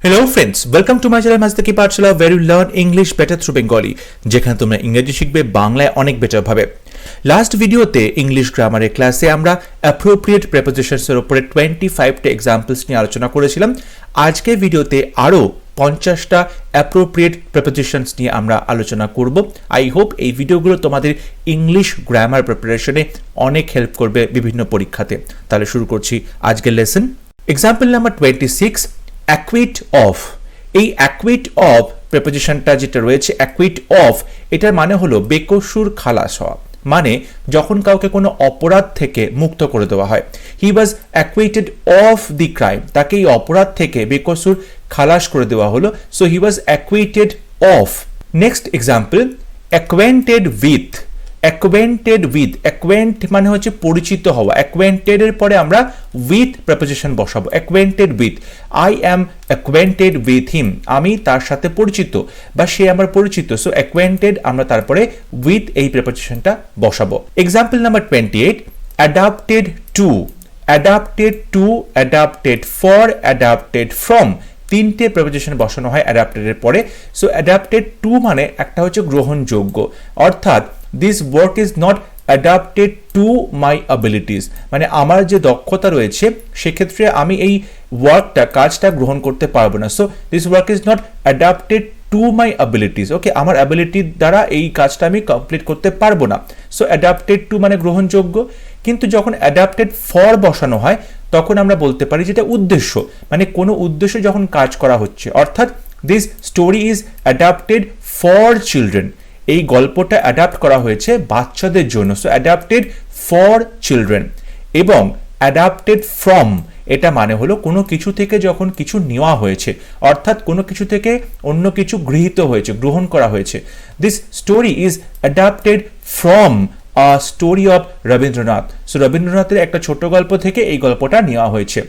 Hello friends, welcome to my channel Mazda Ki Pathshala where you learn English better through Bengali যেখানে তোমরা ইংরেজি শিখবে বাংলায় অনেক বেটার ভাবে। লাস্ট ভিডিওতে ইংলিশ গ্রামারের ক্লাসে আমরা অ্যাপ্রোপ্রিয়েট প্রিপোজিশনস এর উপরে 25টা एग्जांपल्स নিয়ে আলোচনা করেছিলাম। আজকের ভিডিওতে আরো 50টা অ্যাপ্রোপ্রিয়েট প্রিপোজিশনস নিয়ে আমরা আলোচনা করব। আই হোপ এই ভিডিওগুলো তোমাদের ইংলিশ গ্রামার প্রিপারেশনে অনেক হেল্প করবে বিভিন্ন পরীক্ষাতে। তাহলে শুরু করছি আজকের lesson. Example number 26, acute of. এই অ্যাকুইট অফ প্রিপোজিশনটা যেটা রয়েছে অ্যাকুইট অফ, এটার মানে হলো বেকসুর খালাস হওয়া, মানে যখন কাউকে কোনো অপরাধ থেকে মুক্ত করে দেওয়া হয়। He was acquitted of the crime, তাকে এই অপরাধ থেকে বেকসুর খালাস করে দেওয়া হলো। So he was acquitted of. Next example, acquainted with. Acquainted with, acquaint মানে হচ্ছে পরিচিত হওয়া। অ্যাকোয়েন্টেড এর পরে আমরা উইথ প্রিপোজিশন বসাবো। Acquainted with, I am acquainted with him, আমি তার সাথে পরিচিত বা সে আমার পরিচিত। সো অ্যাকোয়েন্টেড আমরা তারপরে উইথ এই প্রিপোজিশনটা বসাবো। Example number 28, adapted to. Adapted to, adapted for, adapted from, তিনটে প্রিপোজিশন বসানো হয় অ্যাডাপ্টেড এর পরে। সো অ্যাডাপ্টেড টু মানে একটা হচ্ছে গ্রহণযোগ্য, অর্থাৎ this work is not adapted to my abilities, মানে আমার যে দক্ষতা রয়েছে সেক্ষেত্রে আমি এই ওয়ার্কটা কাজটা গ্রহণ করতে পারবো না। So this work is not adapted to my abilities, okay, আমার অ্যাবিলিটির দ্বারা এই কাজটা আমি কমপ্লিট করতে পারবো না। সো অ্যাডাপ্টেড টু মানে গ্রহণযোগ্য। কিন্তু যখন অ্যাডাপ্টেড ফর বসানো হয় তখন আমরা বলতে পারি যেটা উদ্দেশ্য, মানে কোনো উদ্দেশ্যে যখন কাজ করা হচ্ছে, অর্থাৎ this story is adapted for children, এই গল্পটা অ্যাডাপ্ট করা হয়েছে বাচ্চাদের জন্য। So adapted for children. এবং অ্যাডাপ্টেড ফ্রম, এটা মানে হলো কোনো কিছু থেকে যখন কিছু নেওয়া হয়েছে, অর্থাৎ কোনো কিছু থেকে অন্য কিছু গৃহীত হয়েছে, গ্রহণ করা হয়েছে। This story is adapted from a story of Rabindranath. So রবীন্দ্রনাথের একটা ছোট গল্প থেকে এই গল্পটা নেওয়া হয়েছে।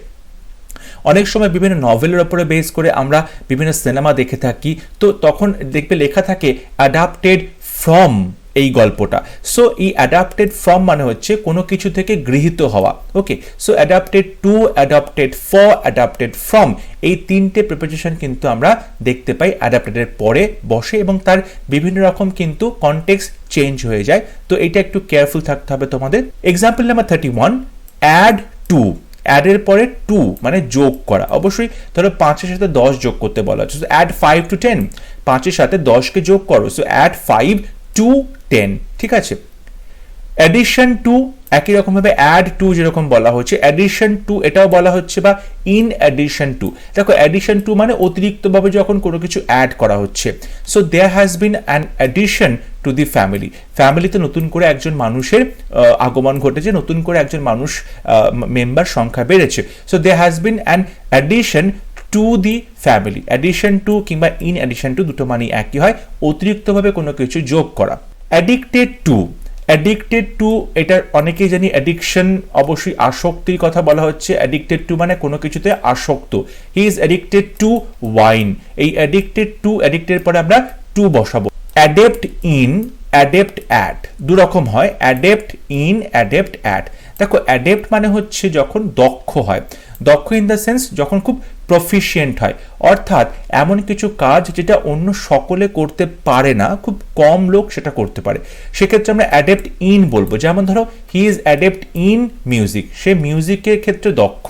অনেক সময় বিভিন্ন নভেলের উপরে বেস করে আমরা বিভিন্ন সিনেমা দেখে থাকি, তো তখন দেখবে লেখা থাকে অ্যাডাপ্টেড ফ্রম এই গল্পটা। সো এই অ্যাডাপ্টেড ফ্রম মানে হচ্ছে কোনো কিছু থেকে গৃহীত হওয়া, okay. So adapted to, adapted for, adapted from, এই তিনটে প্রিপোজিশন কিন্তু আমরা দেখতে পাই অ্যাডাপ্টেডের পরে বসে এবং তার বিভিন্ন রকম কিন্তু কনটেক্সট চেঞ্জ হয়ে যায়। তো এটা একটু কেয়ারফুল থাকতে হবে তোমাদের। Example number 31, add to. Add এর পরে টু মানে যোগ করা। অবশ্যই ধরো 5 এর সাথে 10 যোগ করতে বলা হচ্ছে। সো অ্যাড 5 টু 10, 5 এর সাথে 10 কে যোগ করো। সো অ্যাড 5 টু 10, ঠিক আছে। অ্যাডিশন টু, একই রকম ভাবে অ্যাড টু যেরকম বলা হচ্ছে, অ্যাডিশন টু এটাও বলা হচ্ছে, বা ইন অ্যাডিশন টু। দেখো অ্যাডিশন টু মানে অতিরিক্তভাবে যখন কোনো কিছু অ্যাড করা হচ্ছে। So there has been an addition to the family, ফ্যামিলিতে নতুন করে একজন মানুষের আগমন ঘটেছে, নতুন করে একজন মানুষ মেম্বার সংখ্যা বেড়েছে। So there has been an addition to the family. Addition to কিংবা ইন অ্যাডিশন টু দুটো মানেই একই হয়, অতিরিক্তভাবে কোনো কিছু যোগ করা। অ্যাডিক্টেড টু, অ্যাডিক্টেড টু এটার অনেকেই জানি অ্যাডিকশন, অবশ্যই আসক্তির কথা বলা হচ্ছে। অ্যাডিক্টেড টু মানে কোনো কিছুতে আসক্ত। He is addicted to wine, এই অ্যাডিক্টেড টু, অ্যাডিক্টেড পরে আমরা টু বসাবো। অ্যাডেপ্ট ইন, অ্যাডেপ্ট অ্যাট, দু রকম হয়, অ্যাডেপ্ট ইন, অ্যাডেপ্ট অ্যাট। দেখো অ্যাডেপ্ট মানে হচ্ছে যখন দক্ষ হয়, দক্ষ ইন দ্য সেন্স যখন খুব প্রফিশিয়েন্ট হয়, অর্থাৎ এমন কিছু কাজ যেটা অন্য সকলে করতে পারে না, খুব কম লোক সেটা করতে পারে, সেক্ষেত্রে আমরা অ্যাডেপ্ট ইন বলবো। যেমন ধরো he is adept in music, সে মিউজিকের ক্ষেত্রে দক্ষ।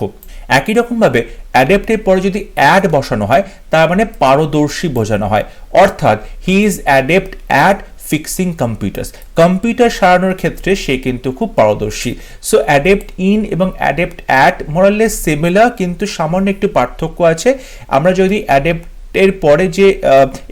একই রকমভাবে অ্যাডেপ্টের পরে যদি অ্যাড বসানো হয় তার মানে পারদর্শী বোঝানো হয়, অর্থাৎ হি is adept at fixing computers, computer সারানোর ক্ষেত্রে সে কিন্তু খুব পারদর্শী। সো অ্যাডেপ্ট ইন এবং অ্যাডেপ্ট অ্যাট মোরালেস সিমিলার, কিন্তু সামান্য একটু পার্থক্য আছে। আমরা যদি অ্যাডেপ্ট এর পরে যে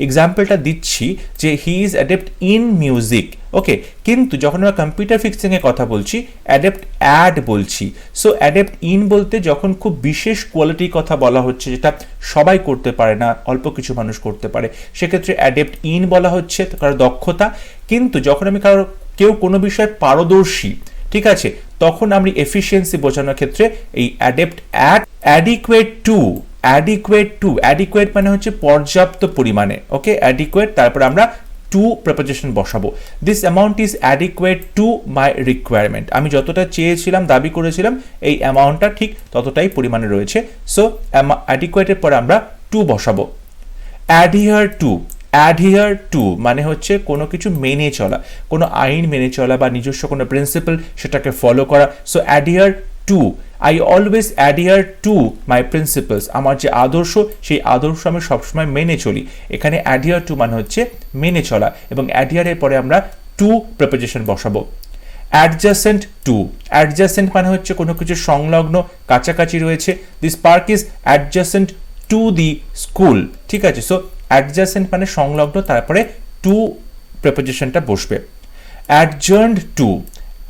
এক্সাম্পলটা দিচ্ছি যে he is adept in music, okay, কিন্তু যখন আমরা কম্পিউটার ফিক্সিং এর কথা বলছি অ্যাডেপ্ট অ্যাড বলছি। সো অ্যাডেপ্ট ইন বলতে যখন খুব বিশেষ কোয়ালিটির কথা বলা হচ্ছে যেটা সবাই করতে পারে না, অল্প কিছু মানুষ করতে পারে, সেক্ষেত্রে অ্যাডেপ্ট ইন বলা হচ্ছে কারো দক্ষতা। কিন্তু যখন আমি কেউ কোনো বিষয়ে পারদর্শী, ঠিক আছে, তখন আমি এফিসিয়েন্সি বোঝানোর ক্ষেত্রে এই adept at. Adequate to, adequate to, adequate মানে হচ্ছে পর্যাপ্ত পরিমাণে, ওকে, অ্যাডিকুয়েট, তারপর আমরা টু প্রিপোজিশন বসাবো। This amount is adequate to my requirement, আমি যতটা চেয়েছিলাম, দাবি করেছিলাম, এই অ্যামাউন্টটা ঠিক ততটাই পরিমাণে রয়েছে। সো অ্যাডিকুয়েটের পরে আমরা টু বসাবো। অ্যাডহিয়ার টু মানে হচ্ছে কোনো কিছু মেনে চলা, কোনো আইন মেনে চলা বা নিজস্ব কোনো প্রিন্সিপাল সেটাকে ফলো করা। So adhere to, I always adhere to my principles, আমার যে আদর্শ সেই আদর্শ আমি সবসময় মেনে চলি। এখানে অ্যাডহিয়ার টু মানে হচ্ছে মেনে চলা, এবং অ্যাডহিয়ারের পরে আমরা টু প্রিপোজিশন বসাবো। অ্যাডজাসেন্ট টু, অ্যাডজাসেন্ট মানে হচ্ছে কোনো কিছু সংলগ্ন, কাছাকাছি রয়েছে। This park is adjacent to the school, ঠিক আছে। সো অ্যাডজাসেন্ট মানে সংলগ্ন, তারপরে টু প্রিপোজিশনটা বসবে। অ্যাডজার্নড টু,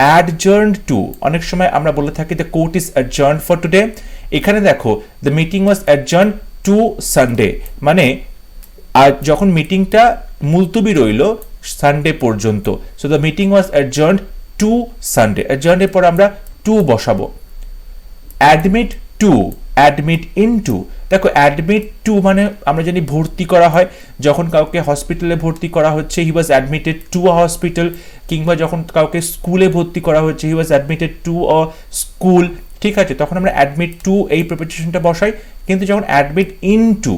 অ্যাডজার্নড টু অনেক সময় আমরা বলে থাকি the court is adjourned for today. এখানে দেখো the meeting was adjourned to Sunday, মানে আর যখন মিটিংটা মুলতবি রইল সানডে পর্যন্ত। So the meeting was adjourned to Sunday, অ্যাডজার্নের পর আমরা টু বসাবো। অ্যাডমিট টু, অ্যাডমিট ইনটু, দেখো অ্যাডমিট টু মানে আমরা জানি ভর্তি করা হয়, যখন কাউকে হসপিটালে ভর্তি করা হচ্ছে he was admitted to a hospital, কিংবা যখন কাউকে স্কুলে ভর্তি করা হচ্ছে he was admitted to a school, ঠিক আছে, তখন আমরা অ্যাডমিট টু এই প্রিপোজিশনটা বসাই। কিন্তু যখন অ্যাডমিট ইনটু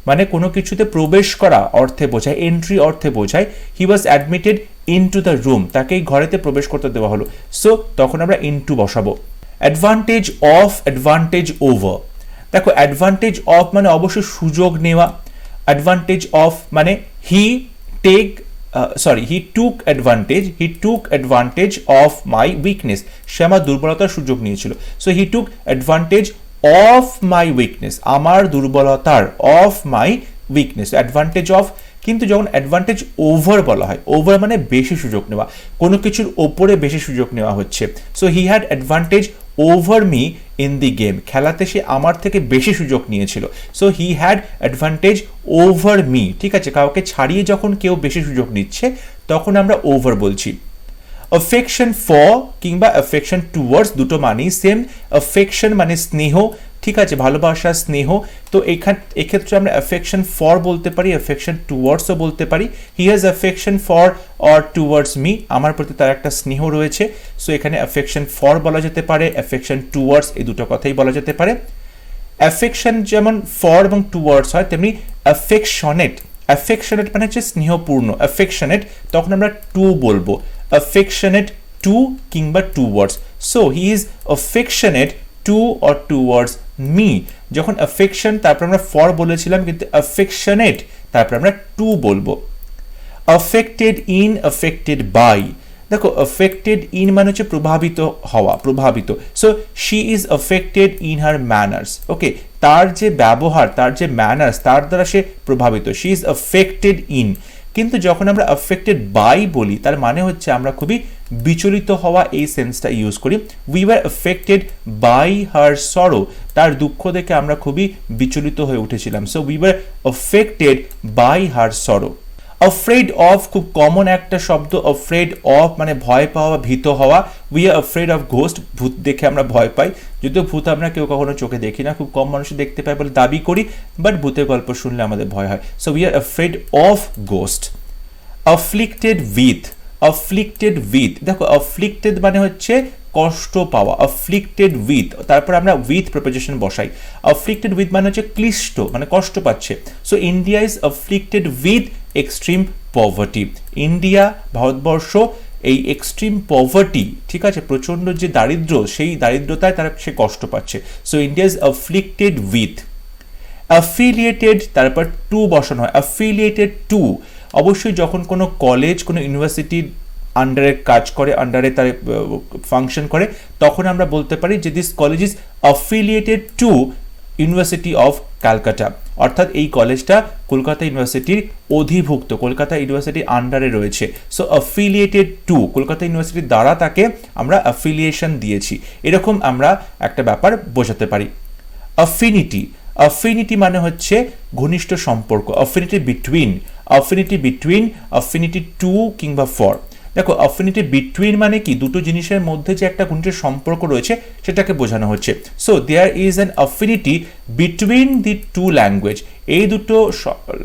মানে কোনো কিছুতে প্রবেশ করা অর্থে বোঝায়, এন্ট্রি অর্থে বোঝায়, he was admitted into the room, তাকে এই ঘরেতে প্রবেশ করতে দেওয়া হলো, সো তখন আমরা ইনটু বসাবো। অ্যাডভান্টেজ অফ, অ্যাডভান্টেজ ওভার, দেখো অ্যাডভান্টেজ অফ মানে অবশ্যই সুযোগ নেওয়া, অ্যাডভান্টেজ অফ মানে হি টুক অ্যাডভান্টেজ অফ মাই উইকনেস, সে আমার দুর্বলতার সুযোগ নিয়েছিল। So he took advantage of my weakness, আমার দুর্বলতার, of my weakness, advantage of. কিন্তু যখন অ্যাডভান্টেজ ওভার বলা হয়, ওভার মানে বেশি সুযোগ নেওয়া, কোনো কিছুর ওপরে বেশি সুযোগ নেওয়া হচ্ছে। So he had advantage over me in the game, খেলাতে সে আমার থেকে বেশি সুযোগ নিয়েছিল। So he had advantage over me, ঠিক আছে, কাউকে ছাড়িয়ে যখন কেউ বেশি সুযোগ নিচ্ছে তখন আমরা ওভার বলছি। অ্যাফেকশন ফর কিংবা অ্যাফেকশন টুয়ার্ডস দুটো মানেই সেম। অ্যাফেকশন মানে স্নেহ, ঠিক আছে, ভালোবাসা, স্নেহ। তো এক্ষেত্রে আমরা অ্যাফেকশন ফর বলতে পারি, অ্যাফেকশন টুয়ার্ডসও বলতে পারি। He has affection for or towards me, আমার প্রতি তার একটা স্নেহ রয়েছে। সো এখানে অ্যাফেকশন ফর বলা যেতে পারে, অ্যাফেকশন টুয়ার্ডস, এই দুটো কথাই বলা যেতে পারে। অ্যাফেকশন যেমন ফর এবং টুয়ার্ডস হয়, তেমনি অ্যাফেকশনেট, অ্যাফেকশনেট মানে হচ্ছে স্নেহপূর্ণ, অ্যাফেকশনেট তখন আমরা টু বলবো, অ্যাফেকশনেট টু কিংবা towards. So he is affectionate to or towards me, যখন অ্যাফেকশন তারপর আমরা ফর বলেছিলাম, কিন্তু অ্যাফেকশনেট তারপর আমরা টু বলবো। অ্যাফেক্টেড ইন, অ্যাফেক্টেড বাই, দেখো অ্যাফেক্টেড ইন মানে হচ্ছে প্রভাবিত হওয়া, প্রভাবিত। So she is affected in her manners, okay, তার যে ব্যবহার, তার যে ম্যানার্স, তার দ্বারা সে প্রভাবিত, শি ইজ অ্যাফেক্টেড ইন। কিন্তু যখন আমরা অ্যাফেক্টেড বাই বলি তার মানে হচ্ছে আমরা খুবই বিচলিত হওয়া, এই সেন্সটা ইউজ করি। We were affected by her sorrow, তার দুঃখ দেখে আমরা খুবই বিচলিত হয়ে উঠেছিলাম। So we were affected by her sorrow. Afraid of খুব কমন একটা শব্দ, অফ্রেড অফ মানে ভয় পাওয়া, ভীত হওয়া। We are afraid of ghost, ভূত দেখে আমরা ভয় পাই, যদিও ভূত আমরা কেউ কখনো চোখে দেখি না, খুব কম মানুষ দেখতে পায় বলে দাবি করি, বাট ভূতের গল্প শুনলে আমাদের ভয় হয়। So we are afraid of ghost. Afflicted with, afflicted with, দেখো অফ্লিক্টেড মানে হচ্ছে কষ্ট পাওয়া, অফ্লিক্টেড উইথ, তারপর আমরা উইথ প্রিপোজিশন বসাই। অফ্লিক্টেড উইথ মানে হচ্ছে ক্লিষ্ট, মানে কষ্ট পাচ্ছে। So India is afflicted with extreme poverty, India ভারতবর্ষ এই এক্সট্রিম পভার্টি, ঠিক আছে, প্রচণ্ড যে দারিদ্র, সেই দারিদ্রতায় তারা সে কষ্ট পাচ্ছে। So India is afflicted with. Affiliated তারপর টু বসানো হয়, অ্যাফিলিয়েটেড টু, অবশ্যই যখন কোনো কলেজ, কোনো ইউনিভার্সিটির আন্ডারে কাজ করে, আন্ডারে তার ফাংশন করে, তখন আমরা বলতে পারি যে this college is affiliated to university of Calcutta, অর্থাৎ এই কলেজটা কলকাতা ইউনিভার্সিটির অধিভুক্ত, কলকাতা ইউনিভার্সিটির আন্ডারে রয়েছে। সো অ্যাফিলিয়েটেড টু, কলকাতা ইউনিভার্সিটির দ্বারা তাকে আমরা অ্যাফিলিয়েশন দিয়েছি, এরকম আমরা একটা ব্যাপার বোঝাতে পারি। অ্যাফিনিটি, অ্যাফিনিটি মানে হচ্ছে ঘনিষ্ঠ সম্পর্ক, affinity between, affinity between, affinity to কিংবা ফর। দেখো অ্যাফিনিটি বিটুইন মানে কি, দুটো জিনিসের মধ্যে যে একটা ঘনিষ্ঠ সম্পর্ক রয়েছে সেটাকে বোঝানো হচ্ছে। So there is an affinity between the two language, এই দুটো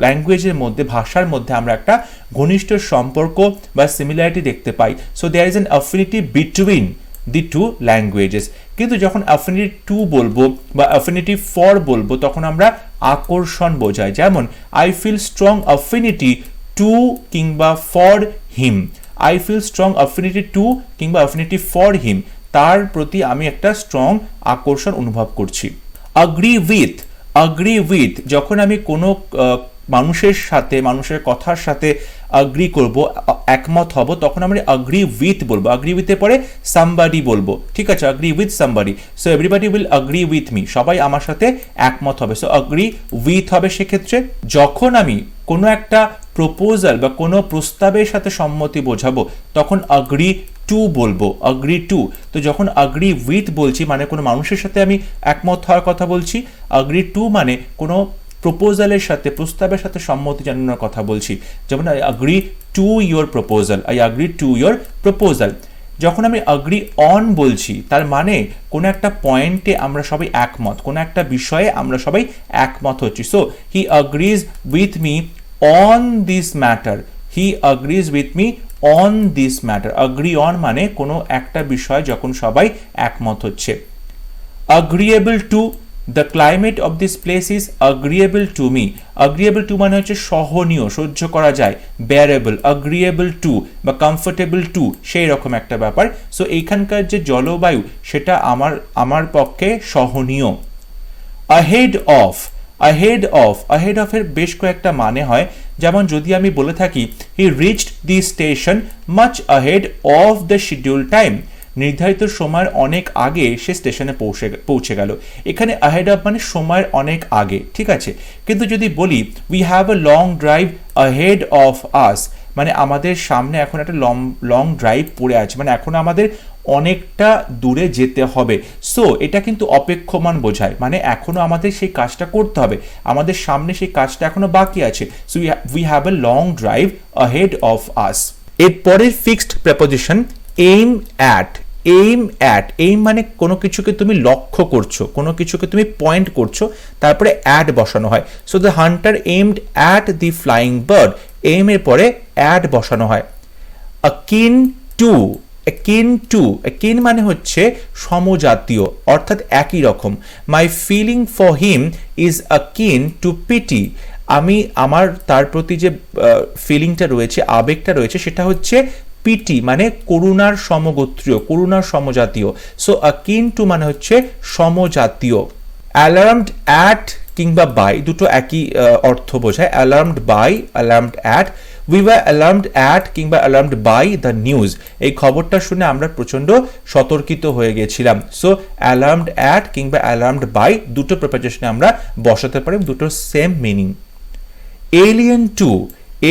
ল্যাঙ্গুয়েজের মধ্যে, ভাষার মধ্যে আমরা একটা ঘনিষ্ঠ সম্পর্ক বা সিমিলারিটি দেখতে পাই। So there is an affinity between the two languages. কিন্তু যখন অ্যাফিনিটি টু বলবো বা অ্যাফিনিটি ফর বলবো তখন আমরা আকর্ষণ বোঝাই, যেমন I feel strong affinity to কিংবা for him. I feel strong affinity to কিংবা অ্যাফিনিটি ফর হিম, তার প্রতি আমি একটা স্ট্রং আকর্ষণ অনুভব করছি। অ্যাগ্রি উইথ যখন আমি কোনো মানুষের সাথে, মানুষের কথার সাথে অ্যাগ্রি করব, একমত হব, তখন আমরা অ্যাগ্রি উইথ বলবো। অ্যাগ্রি উইথের পরে সামবাডি বলবো, ঠিক আছে, agree with somebody. So everybody will agree with me, সবাই আমার সাথে একমত হবে। সো অ্যাগ্রি উইথ হবে সেক্ষেত্রে। যখন আমি কোনো একটা প্রপোজাল বা কোনো প্রস্তাবের সাথে সম্মতি বোঝাবো তখন অ্যাগ্রি টু বলবো, অ্যাগ্রি টু। তো যখন অ্যাগ্রি উইথ বলছি মানে কোনো মানুষের সাথে আমি একমত হওয়ার কথা বলছি, অ্যাগ্রি টু মানে কোনো প্রপোজালের সাথে, প্রস্তাবের সাথে সম্মতি জানানোর কথা বলছি, যেমন I agree to your proposal, I agree to your proposal. যখন আমি অ্যাগ্রি অন বলছি তার মানে কোনো একটা পয়েন্টে আমরা সবাই একমত, কোনো একটা বিষয়ে আমরা সবাই একমত হচ্ছি। So he agrees with me on this matter, he agrees with me on this matter. Agree on মানে কোনো একটা বিষয় যখন সবাই একমত হচ্ছে। agreeable to, the climate of this place is agreeable to me. agreeable to মানে হচ্ছে সহনীয়, সহ্য করা যায়, bearable, agreeable to বা comfortable to, সেই রকম একটা ব্যাপার। সো এইখানকার যে জলবায়ু সেটা আমার পক্ষে সহনীয়। ahead of, ahead of এর বেশ কয়েকটা মানে হয়, যেমন যদি আমি বলে থাকি he reached the station much ahead of the scheduled time, নির্ধারিত সময়ের অনেক আগে সে স্টেশনে পৌঁছে গেল। এখানে ahead of মানে সময়ের অনেক আগে, ঠিক আছে। কিন্তু যদি বলি we have a long drive ahead of us, মানে আমাদের সামনে এখন একটা লং ড্রাইভ পড়ে আছে, মানে এখন আমাদের অনেকটা দূরে যেতে হবে। সো এটা কিন্তু অপেক্ষমান বোঝায়, মানে এখনো আমাদের সেই কাজটা করতে হবে, আমাদের সামনে সেই কাজটা এখনো বাকি আছে। So we have a long drive ahead of us। এর পরের fixed preposition aim at, aim মানে কোনো কিছুকে তুমি লক্ষ্য করছো, কোনো কিছুকে তুমি পয়েন্ট করছো, তারপরে অ্যাট বসানো হয়। So the Hunter aimed at the flying bird, aim এর পরে অ্যাট বসানো হয়। akin to মানে হচ্ছে সমজাতীয়, অর্থাৎ একই রকম। My feeling for him is akin to pity, আমার তার প্রতি যে ফিলিংটা রয়েছে, আবেগটা রয়েছে, সেটা হচ্ছে পিটি মানে করুণার সমগোত্রীয়, করুণার সমজাতীয়। সো akin to মানে হচ্ছে সমজাতীয়। alarmed at কিংবা বাই দুটো একই অর্থ বোঝায়, alarmed by, alarmed at। we were alarmed at কিংবা alarmed by the news, এই খবরটা শুনে আমরা প্রচন্ড সতর্কিত হয়ে গেছিলাম। সো alarmed at কিংবা alarmed by দুটো প্রিপোজিশনে আমরা বসাতে পারি, দুটো same meaning. alien to,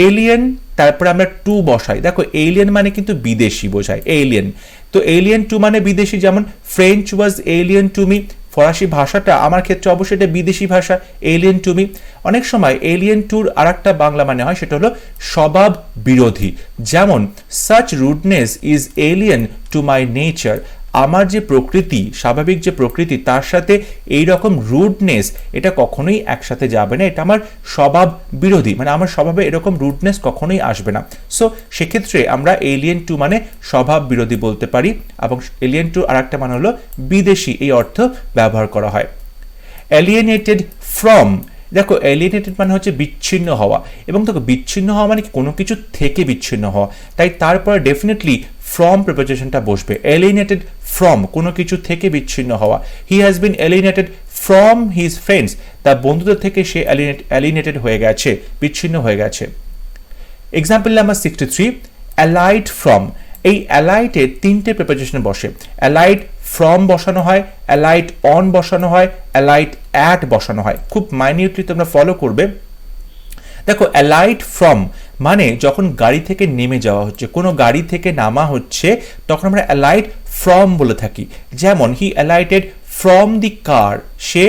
alien তারপরে আমরা টু বসাই। দেখো এলিয়েন মানে কিন্তু বিদেশি বোঝায়, এলিয়েন। তো এলিয়েন টু মানে বিদেশি, যেমন French was alien to me, ফরাসি ভাষাটা আমার ক্ষেত্রে অবশ্যই এটা বিদেশি ভাষা, এলিয়েন টু মি। অনেক সময় এলিয়েন টুর আর একটা বাংলা মানে হয়, সেটা হলো স্বভাব বিরোধী, যেমন such rudeness is alien to my nature, আমার যে প্রকৃতি, স্বাভাবিক যে প্রকৃতি, তার সাথে এই রকম রুডনেস এটা কখনোই একসাথে যাবে না, এটা আমার স্বভাব বিরোধী, মানে আমার স্বভাবে এরকম রুডনেস কখনোই আসবে না। সো সেক্ষেত্রে আমরা এলিয়েন টু মানে স্বভাব বিরোধী বলতে পারি, এবং এলিয়েন টু আর একটা মানে হলো বিদেশি, এই অর্থ ব্যবহার করা হয়। alienated from, দেখো এলিয়েনেটেড মানে হচ্ছে বিচ্ছিন্ন হওয়া, এবং দেখো বিচ্ছিন্ন হওয়া মানে কোনো কিছু থেকে বিচ্ছিন্ন হওয়া, তাই তারপরে ডেফিনেটলি ফ্রম প্রিপোজিশনটা বসবে। এলিয়েনেটেড ফ্রম কোনো কিছু থেকে বিচ্ছিন্ন হওয়া। He has been alienated from his friends, তার বন্ধুদের থেকে সে এলিয়েনেটেড হয়ে গেছে, বিচ্ছিন্ন হয়ে গেছে। Example number 63, allied from. এই অ্যালাইটের তিনটে প্রিপোজিশন বসে, অ্যালাইড ফ্রম বসানো হয়, অ্যালাইট অন বসানো হয়, অ্যালাইট অ্যাট বসানো হয়। খুব মাইনিউটলি তোমরা ফলো করবে। দেখো অ্যালাইট ফ্রম মানে যখন গাড়ি থেকে নেমে যাওয়া হচ্ছে, কোনো গাড়ি থেকে নামা হচ্ছে, তখন আমরা অ্যালাইট ফ্রম বলে থাকি। যেমন হি অ্যালাইটেড ফ্রম দি কার, সে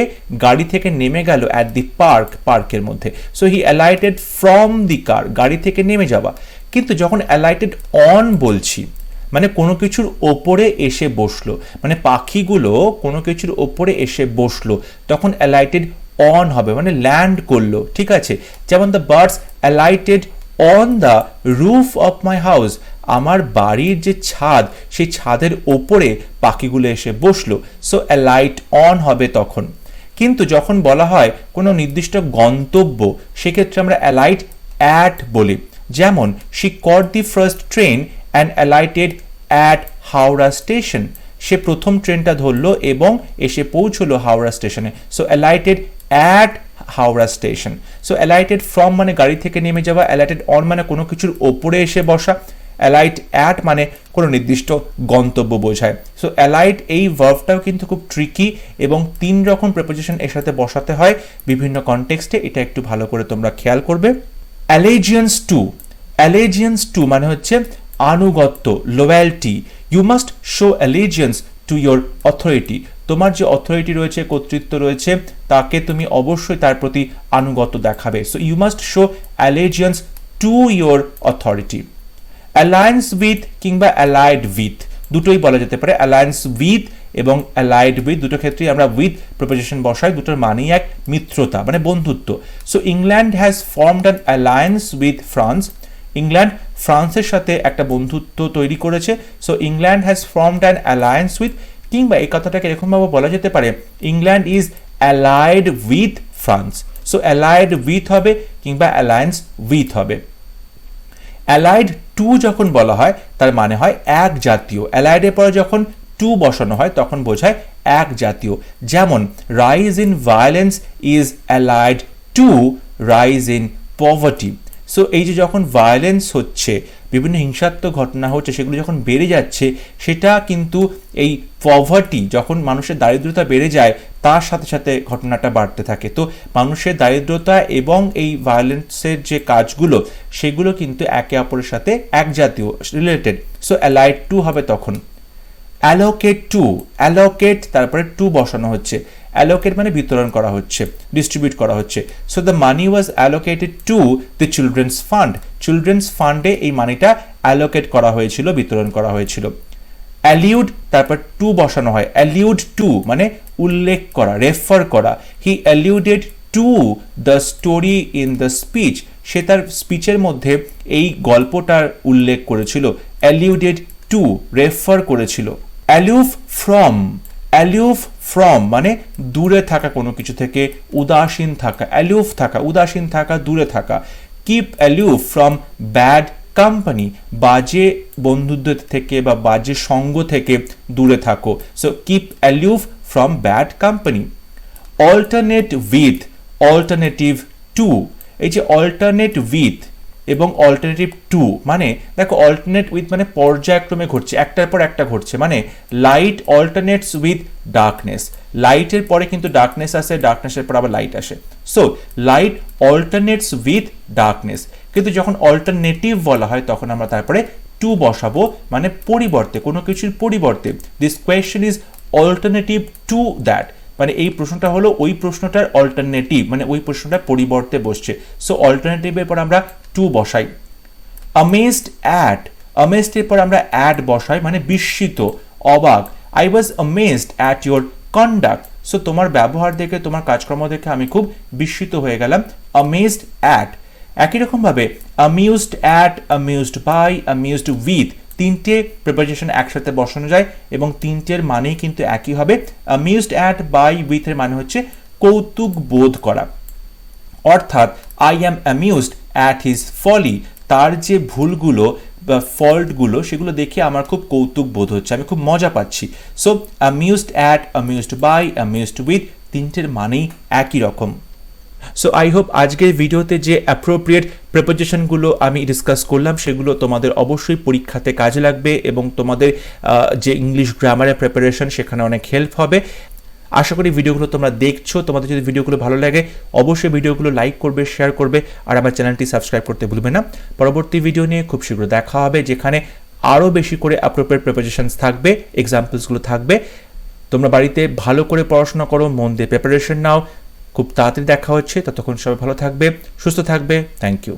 গাড়ি থেকে নেমে গেল অ্যাট দি পার্ক, পার্কের মধ্যে। সো হি অ্যালাইটেড ফ্রম দি কার, গাড়ি থেকে নেমে যাওয়া। কিন্তু যখন অ্যালাইটেড অন বলছি মানে কোনো কিছুর ওপরে এসে বসলো, মানে পাখিগুলো কোনো কিছুর ওপরে এসে বসলো, তখন অ্যালাইটেড অন হবে, মানে ল্যান্ড করলো, ঠিক আছে। যেমন the birds alighted on the roof of my house, আমার বাড়ির যে ছাদ সেই ছাদের ওপরে পাখিগুলো এসে বসলো, সো অ্যালাইট অন হবে তখন। কিন্তু যখন বলা হয় কোনো নির্দিষ্ট গন্তব্য, সেক্ষেত্রে আমরা অ্যালাইট অ্যাট বলি। যেমন she caught the first train and alighted at Howrah station, সে প্রথম ট্রেনটা ধরলো এবং এসে পৌঁছলো হাওড়া স্টেশনে, so alighted at Howrah station. So alighted from মানে গাড়ি থেকে নেমে যাওয়া, অ্যালাইটেড অন মানে কোনো কিছুর ওপরে এসে বসা, অ্যালাইট অ্যাট মানে কোনো নির্দিষ্ট গন্তব্য বোঝায়। সো অ্যালাইট এই ভার্বটাও কিন্তু খুব ট্রিকি এবং 3 রকম প্রিপোজিশন এর সাথে বসাতে হয় বিভিন্ন কনটেক্সটে, এটা একটু ভালো করে তোমরা খেয়াল করবে। অ্যালেজিয়েন্স টু, অ্যালেজিয়েন্স টু মানে হচ্ছে আনুগত্য, loyalty. You must show allegiance to your authority, তোমার যে অথরিটি রয়েছে, কর্তৃত্ব রয়েছে, তাকে তুমি অবশ্যই তার প্রতি আনুগত্য দেখাবে। So you must show allegiance to your authority. Alliance with কিংবা অ্যালাইড উইথ দুটোই বলা যেতে পারে। অ্যালায়েন্স উইথ এবং অ্যালাইড উইথ দুটো ক্ষেত্রেই আমরা উইথ প্রিপোজিশন বসাই, দুটোর মানেই এক, মিত্রতা মানে বন্ধুত্ব। So England has formed an alliance with France, England ফ্রান্সের সাথে একটা বন্ধুত্ব তৈরি করেছে। So England has formed an alliance with, কিংবা এই কথাটাকে এরকমভাবে বলা যেতে পারে England is allied with France. So allied with হবে কিংবা অ্যালায়েন্স উইথ হবে। অ্যালাইড টু যখন বলা হয় তার মানে হয় এক জাতীয়, অ্যালাইডের পরে যখন টু বসানো হয় তখন বোঝায় এক জাতীয়। যেমন rise in violence is allied to rise in poverty. So এই যে যখন ভায়োলেন্স হচ্ছে, বিভিন্ন হিংসাত্মক ঘটনা হচ্ছে, সেগুলো যখন বেড়ে যাচ্ছে, সেটা কিন্তু এই পভার্টি, যখন মানুষের দারিদ্রতা বেড়ে যায় তার সাথে সাথে ঘটনাটা বাড়তে থাকে। তো মানুষের দারিদ্রতা এবং এই ভায়োলেন্সের যে কাজগুলো, সেগুলো কিন্তু একে অপরের সাথে এক জাতীয়, রিলেটেড। সো অ্যালাইড টু হবে তখন। অ্যালোকেট টু, অ্যালোকেট তারপরে টু বসানো হচ্ছে, অ্যালোকেট মানে বিতরণ করা হচ্ছে, ডিস্ট্রিবিউট করা হচ্ছে। So the money was allocated to the children's fund, children's ফান্ডে এই মানিটা অ্যালোকেট করা হয়েছিল, বিতরণ করা হয়েছিল। অ্যালিউড তারপর টু বসানো হয়, অ্যালিউড টু মানে উল্লেখ করা, রেফার করা। He alluded to the story in the speech, সে তার স্পিচের মধ্যে এই গল্পটার উল্লেখ করেছিল, অ্যালিউডেড টু রেফার করেছিল। অ্যালিউফ ফ্রম, অ্যালিউফ ফ্রম মানে দূরে থাকা কোনো কিছু থেকে, উদাসীন থাকা, অ্যালিউফ থাকা, উদাসীন থাকা, দূরে থাকা। Keep aloof from bad company, বাজে বন্ধুত্ব থেকে বা বাজে সঙ্গ থেকে দূরে থাকো। So keep aloof from bad company. Alternate with, alternative to, এই যে অল্টারনেট উইথ এবং অল্টারনেটিভ টু মানে দেখো, অল্টারনেট উইথ মানে পর্যায়ক্রমে ঘটছে, একটার পর একটা ঘটছে, মানে লাইট অল্টারনেটস উইথ ডার্কনেস, লাইটের পরে কিন্তু ডার্কনেস আসে, ডার্কনেসের পর আবার লাইট আসে। So light alternates with darkness. কিন্তু যখন অল্টারনেটিভ বলা হয় তখন আমরা তারপরে টু বসাবো, মানে পরিবর্তে, কোনো কিছুর পরিবর্তে। This question is alternative to that, মানে এই প্রশ্নটা হলো ওই প্রশ্নটার অল্টারনেটিভ, মানে ওই প্রশ্নটার পরিবর্তে বসছে। সো অল্টারনেটিভের পর আমরা টু বসাই। অ্যামেজড অ্যাট, অ্যামেজড এর পর আমরা অ্যাট বসাই, মানে বিস্মিত, অবাক। I was amazed at your conduct, so তোমার ব্যবহার দেখে, তোমার কাজকর্ম দেখে আমি খুব বিস্মিত হয়ে গেলাম, অ্যামেজড অ্যাট। একই রকমভাবে amused at, amused by, amused with, তিনটে প্রিপোজিশন একসাথে বসানো যায় এবং তিনটের মানেই কিন্তু একই হবে। অ্যামিউজড অ্যাট বাই উইথ এর মানে হচ্ছে কৌতুক বোধ করা, অর্থাৎ I am amused at his folly, তার যে ভুলগুলো বা ফল্টগুলো সেগুলো দেখে আমার খুব কৌতুক বোধ হচ্ছে, আমি খুব মজা পাচ্ছি। So amused at, amused by, amused with তিনটের মানেই একই রকম। সো আই হোপ আজকের ভিডিওতে যে অ্যাপ্রোপ্রিয়েট প্রিপোজিশনগুলো আমি ডিসকাস করলাম সেগুলো তোমাদের অবশ্যই পরীক্ষাতে কাজে লাগবে এবং তোমাদের যে ইংলিশ গ্রামারের প্রিপারেশন সেখানে অনেক হেল্প হবে। আশা করি ভিডিওগুলো তোমরা দেখছো, তোমাদের যদি ভিডিওগুলো ভালো লাগে অবশ্যই ভিডিওগুলো লাইক করবে, শেয়ার করবে আর আমার চ্যানেলটি সাবস্ক্রাইব করতে ভুলবে না। পরবর্তী ভিডিও নিয়ে খুব শীঘ্র দেখা হবে, যেখানে আরও বেশি করে অ্যাপ্রোপ্রিয়েট প্রিপোজিশনস থাকবে, এক্সাম্পলসগুলো থাকবে। তোমরা বাড়িতে ভালো করে পড়াশোনা করো, মন দিয়ে প্রিপারেশন নাও। খুব তাড়াতাড়ি দেখা হচ্ছে, ততক্ষণ সবাই ভালো থাকবে, সুস্থ থাকবে। Thank you.